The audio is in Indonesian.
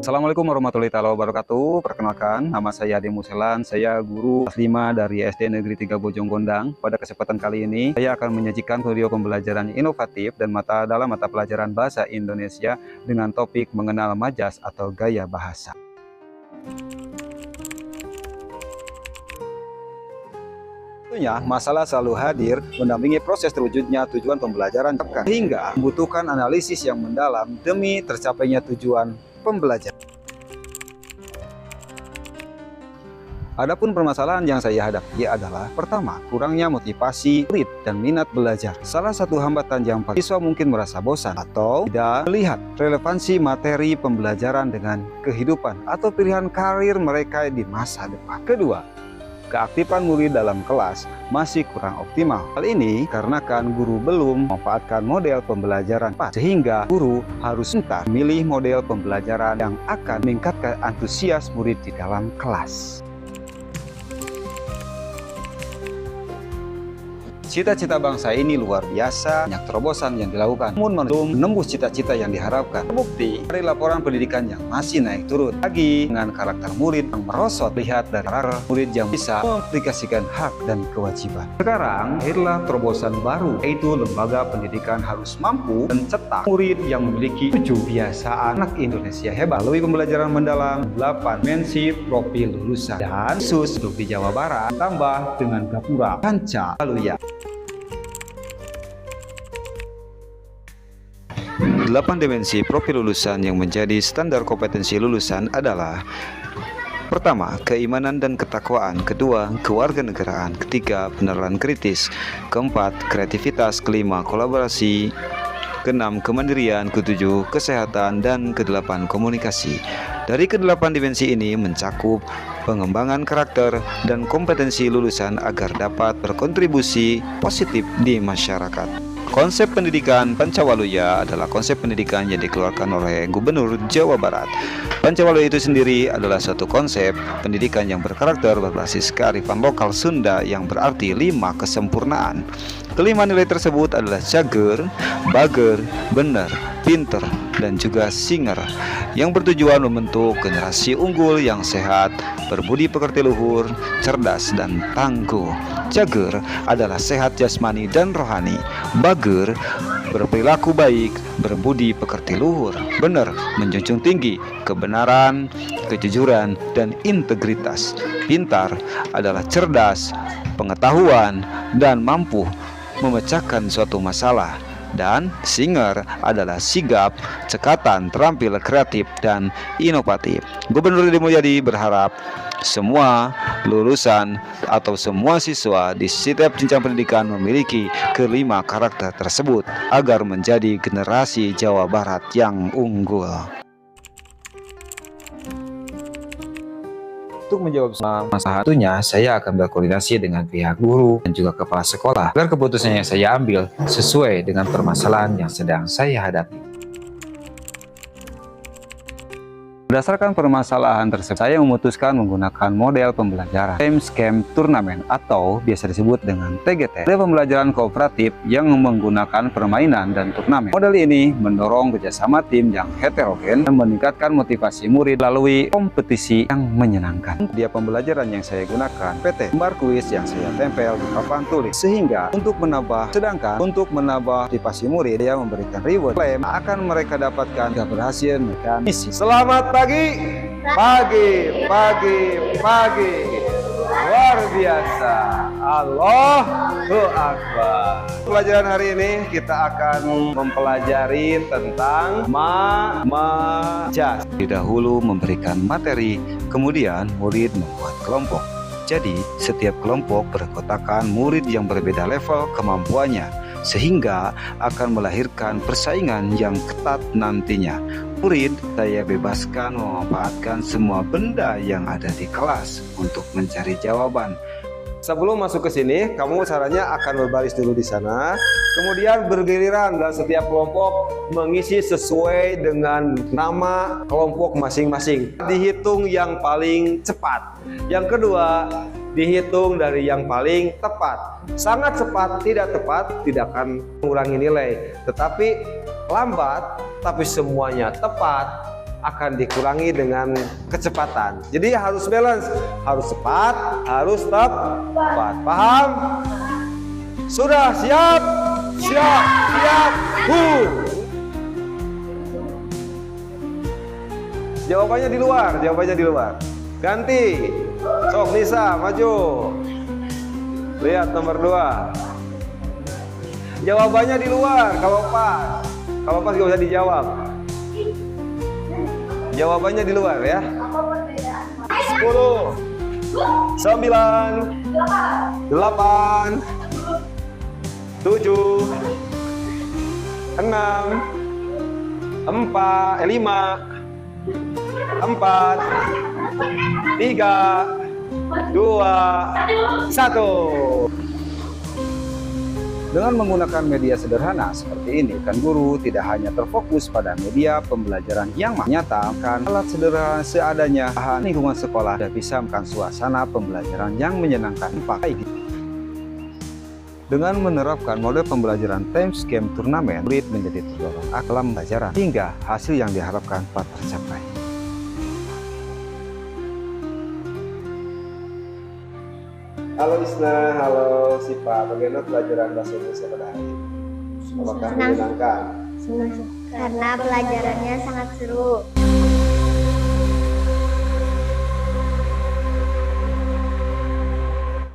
Assalamualaikum warahmatullahi wabarakatuh. Perkenalkan, nama saya Ade Muselan. Saya guru kelas 5 dari SD Negeri 3 Bojonggondang. Pada kesempatan kali ini, saya akan menyajikan video pembelajaran inovatif dan dalam mata pelajaran Bahasa Indonesia dengan topik mengenal majas atau gaya bahasa. Tentunya, masalah selalu hadir mendampingi proses terwujudnya tujuan pembelajaran, sehingga membutuhkan analisis yang mendalam demi tercapainya tujuan pembelajaran. Adapun permasalahan yang saya hadapi adalah pertama, kurangnya motivasi murid dan minat belajar. Salah satu hambatan yang siswa mungkin merasa bosan atau tidak melihat relevansi materi pembelajaran dengan kehidupan atau pilihan karir mereka di masa depan. Kedua, keaktifan murid dalam kelas masih kurang optimal. Hal ini karena guru belum memanfaatkan model pembelajaran sehingga guru harus memilih model pembelajaran yang akan meningkatkan antusias murid di dalam kelas. Cita-cita bangsa ini luar biasa, banyak terobosan yang dilakukan, namun belum menembus cita-cita yang diharapkan. Terbukti dari laporan pendidikan yang masih naik turun. Lagi dengan karakter murid yang merosot, lihat dari karakter murid yang bisa mengaplikasikan hak dan kewajiban. Sekarang, lahirlah terobosan baru, yaitu lembaga pendidikan harus mampu mencetak murid yang memiliki 7 kebiasaan anak Indonesia hebat. Melalui pembelajaran mendalam 8 dimensi profil lulusan dan khusus untuk di Jawa Barat, tambah dengan gapura panca lalu ya. 8 dimensi profil lulusan yang menjadi standar kompetensi lulusan adalah: pertama, keimanan dan ketakwaan; kedua, kewarganegaraan; ketiga, penerapan kritis; keempat, kreativitas; kelima, kolaborasi; keenam, kemandirian; ketujuh, kesehatan; dan kedelapan, komunikasi. Dari kedelapan dimensi ini mencakup pengembangan karakter dan kompetensi lulusan agar dapat berkontribusi positif di masyarakat. Konsep pendidikan Pancawaluya adalah konsep pendidikan yang dikeluarkan oleh Gubernur Jawa Barat. Pancawaluya itu sendiri adalah suatu konsep pendidikan yang berkarakter berbasis kearifan lokal Sunda yang berarti 5 kesempurnaan. Kelima nilai tersebut adalah cager, bager, bener, pinter, dan juga singer, yang bertujuan membentuk generasi unggul yang sehat, berbudi pekerti luhur, cerdas, dan tangguh. Cager adalah sehat jasmani dan rohani. Bager berperilaku baik, berbudi pekerti luhur. Benar menjunjung tinggi kebenaran, kejujuran, dan integritas. Pintar adalah cerdas, pengetahuan, dan mampu memecahkan suatu masalah. Dan singer adalah sigap, cekatan, terampil, kreatif, dan inovatif. Gubernur Deddy Mulyadi berharap semua lulusan atau semua siswa di setiap jenjang pendidikan memiliki kelima karakter tersebut agar menjadi generasi Jawa Barat yang unggul. Untuk menjawab masalah satunya, saya akan berkoordinasi dengan pihak guru dan juga kepala sekolah agar keputusan yang saya ambil sesuai dengan permasalahan yang sedang saya hadapi. Berdasarkan permasalahan tersebut, saya memutuskan menggunakan model pembelajaran Time Scam Turnamen atau biasa disebut dengan TGT. Model pembelajaran kooperatif yang menggunakan permainan dan turnamen. Model ini mendorong kerjasama tim yang heterogen dan meningkatkan motivasi murid melalui kompetisi yang menyenangkan. Dia pembelajaran yang saya gunakan PT gambar kuis yang saya tempel di papan tulis, sehingga untuk menambah motivasi murid, dia memberikan reward klaim akan mereka dapatkan jika berhasil menekan misi. Selamat pagi, luar biasa, Allahu Akbar. Pelajaran hari ini kita akan mempelajari tentang majas. Dahulu memberikan materi, kemudian murid membuat kelompok. Jadi setiap kelompok berkotakan murid yang berbeda level kemampuannya, sehingga akan melahirkan persaingan yang ketat nantinya. Murid saya bebaskan memanfaatkan semua benda yang ada di kelas untuk mencari jawaban. Sebelum masuk ke sini, kamu caranya akan berbaris dulu di sana. Kemudian bergiliran dalam setiap kelompok mengisi sesuai dengan nama kelompok masing-masing. Dihitung yang paling cepat. Yang kedua, dihitung dari yang paling tepat. Sangat cepat, tidak tepat, tidak akan mengurangi nilai. Tetapi lambat, tapi semuanya tepat, akan dikurangi dengan kecepatan. Jadi harus balance, harus cepat, harus tepat. Paham? Sudah siap? Siap, siap, Jawabannya di luar, jawabannya di luar. Ganti. Sok Nisa, maju. Lihat nomor 2. Jawabannya di luar, kalau pas. Kalau pas gak usah dijawab. Jawabannya di luar ya. 10, 9, 8, 7, 6, 5, 4, 3, 2, 1. Dengan menggunakan media sederhana seperti ini, kan guru tidak hanya terfokus pada media pembelajaran yang nyata, kan alat sederhana seadanya, bahan lingkungan sekolah dan bisa menambahkan suasana pembelajaran yang menyenangkan. Pakai dengan menerapkan model pembelajaran time scheme turnamen, murid menjadi terdorong dalam pembelajaran hingga hasil yang diharapkan dapat tercapai. Halo Isna, halo Sipa, bagaimana pelajaran bahasa Indonesia pada hari ini? Apakah menyenangkan? Senang, karena pelajarannya sangat seru.